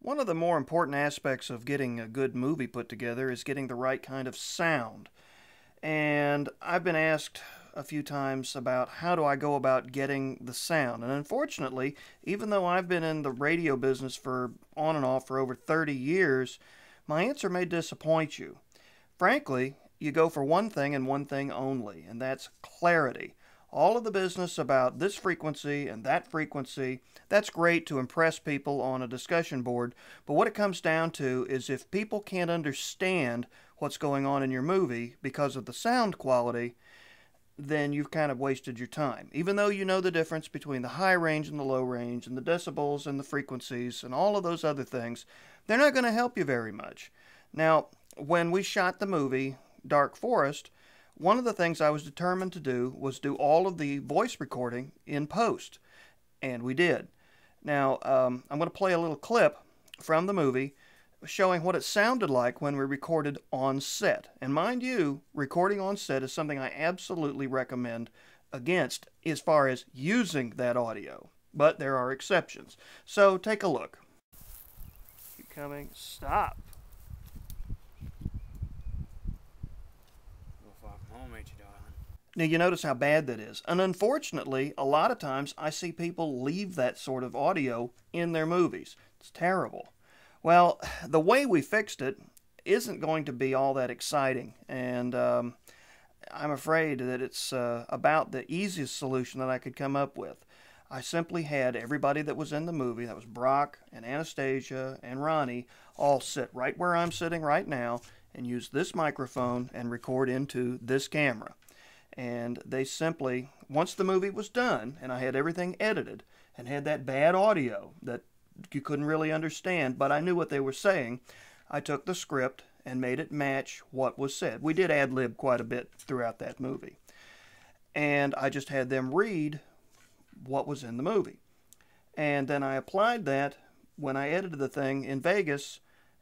One of the more important aspects of getting a good movie put together is getting the right kind of sound. And I've been asked a few times about how do I go about getting the sound. And unfortunately, even though I've been in the radio business for on and off for over 30 years, my answer may disappoint you. Frankly, you go for one thing and one thing only, and that's clarity. All of the business about this frequency and that frequency, that's great to impress people on a discussion board, but what it comes down to is if people can't understand what's going on in your movie because of the sound quality, then you've kind of wasted your time. Even though you know the difference between the high range and the low range and the decibels and the frequencies and all of those other things, they're not going to help you very much. Now, when we shot the movie Dark Forest, one of the things I was determined to do was do all of the voice recording in post, and we did. Now, I'm going to play a little clip from the movie showing what it sounded like when we recorded on set. And mind you, recording on set is something I absolutely recommend against as far as using that audio, but there are exceptions. So take a look. Keep coming. Stop. Now you notice how bad that is. And unfortunately, a lot of times I see people leave that sort of audio in their movies. It's terrible. Well, the way we fixed it isn't going to be all that exciting. And I'm afraid that it's about the easiest solution that I could come up with. I simply had everybody that was in the movie, that was Brock and Anastasia and Ronnie, all sit right where I'm sitting right now and use this microphone and record into this camera. And they simply, once the movie was done and I had everything edited and had that bad audio that you couldn't really understand, but I knew what they were saying, I took the script and made it match what was said. We did ad-lib quite a bit throughout that movie. And I just had them read what was in the movie. And then I applied that when I edited the thing in Vegas,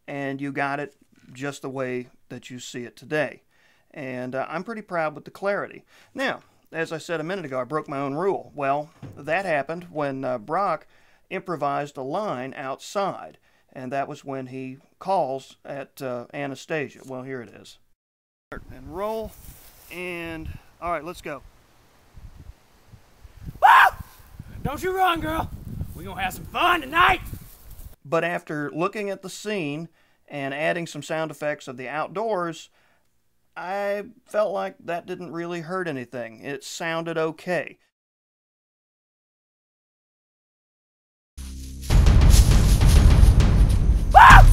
and you got it just the way that you see it today. And I'm pretty proud with the clarity. Now, as I said a minute ago, I broke my own rule. Well, that happened when Brock improvised a line outside, and that was when he calls at Anastasia. Well, here it is. And roll, and all right, let's go. Woo! Don't you run, girl. We're gonna have some fun tonight. But after looking at the scene and adding some sound effects of the outdoors, I felt like that didn't really hurt anything. It sounded okay. Woo!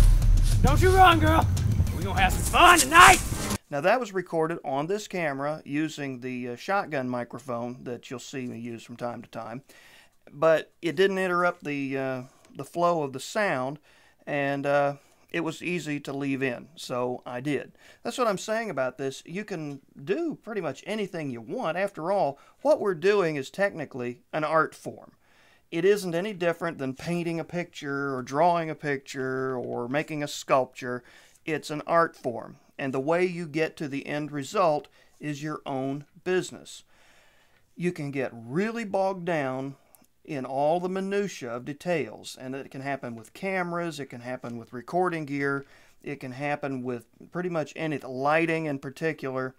Don't you run, girl. We're gonna have some fun tonight. Now that was recorded on this camera using the shotgun microphone that you'll see me use from time to time. But it didn't interrupt the flow of the sound, and it was easy to leave in, so I did. That's what I'm saying about this. You can do pretty much anything you want. After all, what we're doing is technically an art form. It isn't any different than painting a picture or drawing a picture or making a sculpture. It's an art form, and the way you get to the end result is your own business. You can get really bogged down in all the minutiae of details, and it can happen with cameras, it can happen with recording gear, it can happen with pretty much anything, lighting in particular.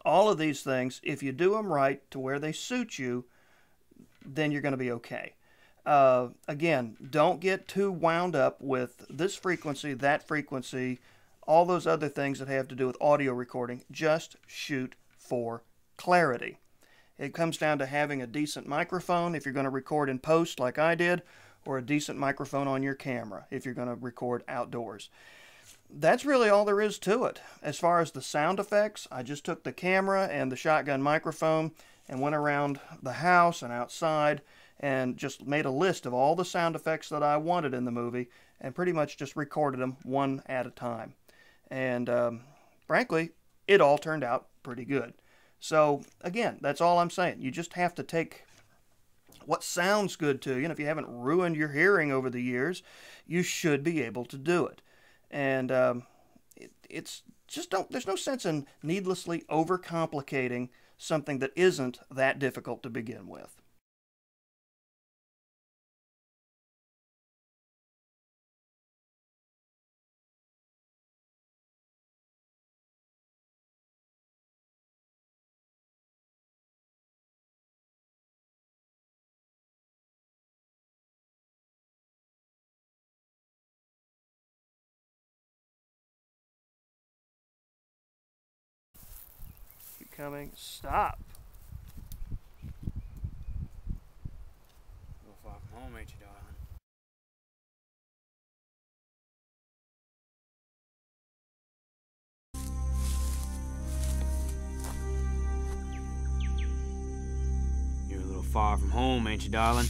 All of these things, if you do them right to where they suit you, then you're going to be okay. Again, don't get too wound up with this frequency, that frequency, all those other things that have to do with audio recording. Just shoot for clarity. It comes down to having a decent microphone if you're going to record in post like I did, or a decent microphone on your camera if you're going to record outdoors. That's really all there is to it. As far as the sound effects, I just took the camera and the shotgun microphone and went around the house and outside and just made a list of all the sound effects that I wanted in the movie and pretty much just recorded them one at a time. And frankly, it all turned out pretty good. So, again, that's all I'm saying. You just have to take what sounds good to you, and if you haven't ruined your hearing over the years, you should be able to do it. And it's just there's no sense in needlessly overcomplicating something that isn't that difficult to begin with. coming. Stop. Go far from home, ain't you, darling? You're a little far from home, ain't you, darling?